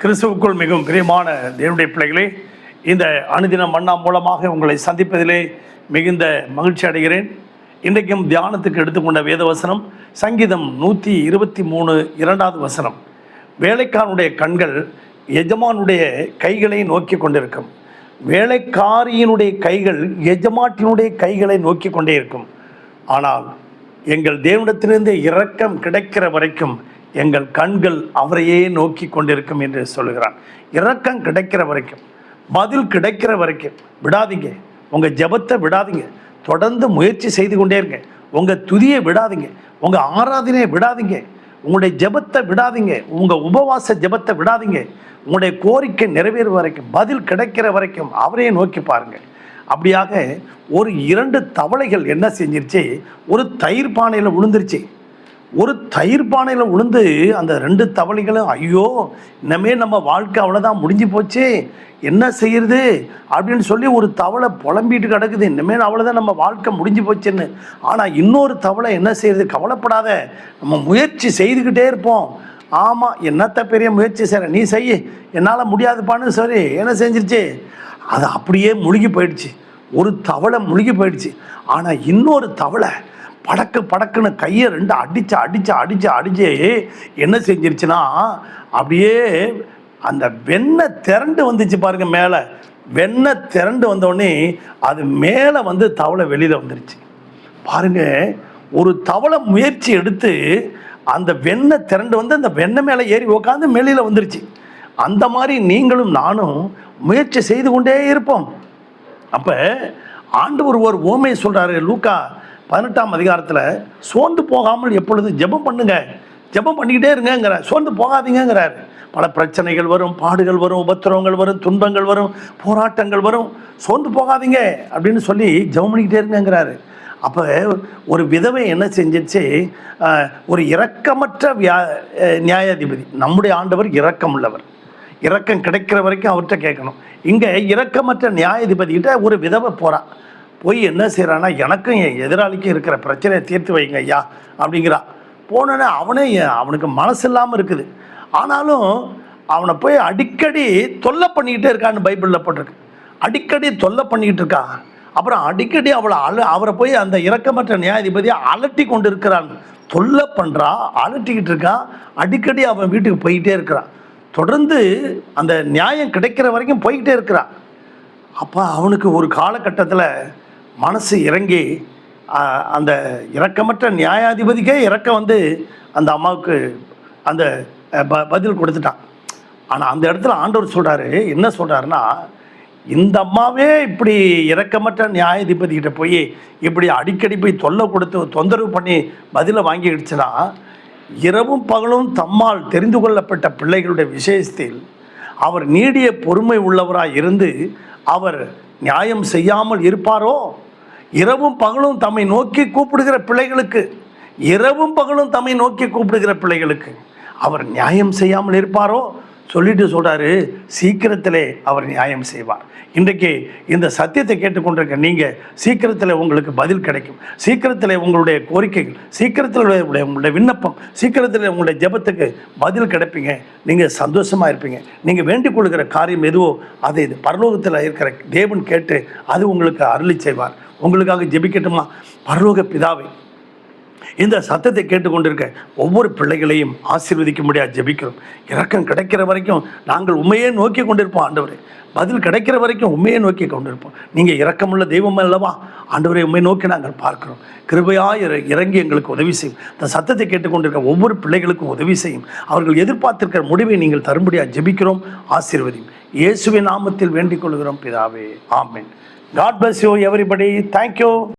கிறிஸ்துவுக்குள் மிகவும் பிரியமான தேவனுடைய பிள்ளைகளே, இந்த அனுதின மன்னா மூலமாக உங்களை சந்திப்பதிலே மிகுந்த மகிழ்ச்சி அடைகிறேன். இன்றைக்கும் தியானத்துக்கு எடுத்துக்கொண்ட வேதவசனம் சங்கீதம் 123 2வது வசனம். வேலைக்காரனுடைய கண்கள் எஜமானுடைய கைகளை நோக்கி கொண்டிருக்கும், வேலைக்காரியினுடைய கைகள் எஜமாட்டினுடைய கைகளை நோக்கி கொண்டே இருக்கும். ஆனால் எங்கள் தேவனிடத்திலிருந்து இரக்கம் கிடைக்கிற வரைக்கும் எங்கள் கண்கள் அவரையே நோக்கி கொண்டிருக்கும் என்று சொல்லுகிறான். இரக்கம் கிடைக்கிற வரைக்கும், பதில் கிடைக்கிற வரைக்கும் விடாதீங்க. உங்கள் ஜெபத்தை விடாதீங்க, தொடர்ந்து முயற்சி செய்து கொண்டே இருங்க. உங்கள் துதியை விடாதீங்க, உங்கள் ஆராதனையை விடாதீங்க, உங்களுடைய ஜெபத்தை விடாதீங்க, உங்கள் உபவாச ஜெபத்தை விடாதீங்க. உங்களுடைய கோரிக்கை நிறைவேறும் வரைக்கும், பதில் கிடைக்கிற வரைக்கும் அவரையே நோக்கி பாருங்கள். அப்படியாக ஒரு 2 தவளைகள் என்ன செஞ்சிருச்சு, ஒரு தயிர் பானையில் விழுந்துருச்சு. ஒரு தயிர் பானையில் விழுந்து அந்த 2 தவளைகளும் ஐயோ இனிமே நம்ம வாழ்க்கை அவ்வளோதான், முடிஞ்சு போச்சு, என்ன செய்யறது அப்படின்னு சொல்லி ஒரு தவளை புலம்பிட்டு கிடக்குது. இனிமேல் அவ்வளோதான், நம்ம வாழ்க்கை முடிஞ்சு போச்சுன்னு. ஆனால் இன்னொரு தவளை என்ன செய்யுது, கவலைப்படாத, நம்ம முயற்சி செய்துக்கிட்டே இருப்போம். ஆமாம், என்னத்த பெரிய முயற்சி செய்கிறேன், நீ செய்ய, என்னால் முடியாதுப்பான்னு சரி என்ன செஞ்சிருச்சு, அது அப்படியே முழுகி போயிடுச்சு. ஒரு தவளை முழுகி போயிடுச்சு. ஆனால் இன்னொரு தவளை படக்குன்னு கையை 2 அடித்து என்ன செஞ்சிருச்சுன்னா, அப்படியே அந்த வெண்ணெய் திரண்டு வந்துச்சு பாருங்க. மேலே வெண்ணெய் திரண்டு வந்தோடனே அது மேலே வந்து தவளை வெளியில் வந்துருச்சு பாருங்க. ஒரு தவளை முயற்சி எடுத்து அந்த வெண்ணெய் திரண்டு வந்து அந்த வெண்ணெய் மேலே ஏறி உட்காந்து வெளியில் வந்துருச்சு. அந்த மாதிரி நீங்களும் நானும் முயற்சி செய்து கொண்டே இருப்போம். அப்போ ஆண்டவர் ஒரு ஓமையை சொல்கிறாரு. லூக்கா 18ஆம் அதிகாரத்தில் சோர்ந்து போகாமல் எப்பொழுது ஜெபம் பண்ணுங்க, ஜெபம் பண்ணிக்கிட்டே இருங்கிறார், சோர்ந்து போகாதீங்கிறார். பல பிரச்சனைகள் வரும், பாடுகள் வரும், உபத்திரவங்கள் வரும், துன்பங்கள் வரும், போராட்டங்கள் வரும், சோர்ந்து போகாதீங்க அப்படின்னு சொல்லி ஜெபம் பண்ணிக்கிட்டே இருங்கிறாரு. அப்போ ஒரு விதவை என்ன செஞ்சிச்சு, ஒரு இரக்கமற்ற நியாயாதிபதி. நம்முடைய ஆண்டவர் இரக்கம் உள்ளவர், இரக்கம் கிடைக்கிற வரைக்கும் அவர்கிட்ட கேட்கணும். இங்கே இரக்கமற்ற நியாயாதிபதிகிட்ட ஒரு விதவை போகிறான். போய் என்ன செய்கிறான்னா, எனக்கும் என் எதிராளிக்கும் இருக்கிற பிரச்சனையை தீர்த்து வைங்க ஐயா அப்படிங்கிறா. போனோன்னே அவனுக்கு மனசு இல்லாமல் இருக்குது. ஆனாலும் அவனை போய் அடிக்கடி தொல்லை பண்ணிக்கிட்டே இருக்கான்னு பைபிளில் போட்டிருக்கு. அடிக்கடி தொல்லை பண்ணிக்கிட்டு இருக்கான். அப்புறம் அடிக்கடி அவரை போய் அந்த இரக்கமற்ற நியாயாதிபதியை அலட்டி கொண்டு இருக்கிறான். தொல்லை பண்ணுறா, அலட்டிக்கிட்டு இருக்கான். அடிக்கடி அவன் வீட்டுக்கு போய்கிட்டே இருக்கிறான். தொடர்ந்து அந்த நியாயம் கிடைக்கிற வரைக்கும் போய்கிட்டே இருக்கிறான். அப்போ அவனுக்கு ஒரு காலகட்டத்தில் மனசு இறங்கி அந்த இரக்கமற்ற நியாயாதிபதிக்கே இறக்கம் வந்து அந்த அம்மாவுக்கு அந்த பதில் கொடுத்துட்டான். ஆனால் அந்த இடத்துல ஆண்டவர் சொல்கிறாரு, என்ன சொல்கிறாருன்னா, இந்த அம்மாவே இப்படி இரக்கமற்ற நியாயாதிபதிக்கிட்ட போய் இப்படி அடிக்கடி போய் தொல்லை கொடுத்து தொந்தரவு பண்ணி பதிலை வாங்கிடுச்சுன்னா, இரவும் பகலும் தம்மால் தெரிந்து கொள்ளப்பட்ட பிள்ளைகளுடைய விஷயத்தில் அவர் நீடிய பொறுமை உள்ளவராய் இருந்து அவர் நியாயம் செய்யாமல் இருப்பாரோ? இரவும் பகலும் தம்மை நோக்கி கூப்பிடுகிற பிள்ளைகளுக்கு, இரவும் பகலும் தம்மை நோக்கி கூப்பிடுகிற பிள்ளைகளுக்கு அவர் நியாயம் செய்யாமல் இருப்பாரோ? சொல்லிட்டு சொல்கிறாரு, சீக்கிரத்திலே அவர் நியாயம் செய்வார். இன்றைக்கு இந்த சத்தியத்தை கேட்டுக்கொண்டிருக்க நீங்கள் சீக்கிரத்தில் உங்களுக்கு பதில் கிடைக்கும். சீக்கிரத்தில் உங்களுடைய கோரிக்கைகள், சீக்கிரத்தில் உங்களுடைய விண்ணப்பம், சீக்கிரத்தில் உங்களுடைய ஜெபத்துக்கு பதில் கிடைப்பீங்க. நீங்கள் சந்தோஷமாக இருப்பீங்க. நீங்கள் வேண்டிக் கொள்கிற காரியம் எதுவோ அதை பரலோகத்தில் இருக்கிற தேவன் கேட்டு அது உங்களுக்கு அருளி செய்வார். உங்களுக்காக ஜெபிக்கட்டுமா? பரலோக பிதாவை, இந்த சத்தத்தை கேட்டுக்கொண்டிருக்க ஒவ்வொரு பிள்ளைகளையும் ஆசீர்வதிக்க முடியாது ஜெபிக்கிறோம். இரக்கம் கிடைக்கிற வரைக்கும் நாங்கள் உண்மையே நோக்கி கொண்டிருப்போம் ஆண்டவரே. பதில் கிடைக்கிற வரைக்கும் உண்மையை நோக்கி கொண்டிருப்போம். நீங்கள் இரக்கமுள்ள தெய்வம் அல்லவா ஆண்டவரை, உண்மை நோக்கி நாங்கள் பார்க்கிறோம். கிருபையாக இறங்கி எங்களுக்கு உதவி செய்யும். இந்த சத்தத்தை கேட்டுக்கொண்டிருக்க ஒவ்வொரு பிள்ளைகளுக்கும் உதவி செய்யும். அவர்கள் எதிர்பார்த்திருக்கிற முடிவை நீங்கள் தரும்படியாக ஜெபிக்கிறோம். ஆசீர்வதியும் இயேசுவின் நாமத்தில் வேண்டிக் கொள்கிறோம் பிதாவே, ஆமென். God bless you everybody. Thank you.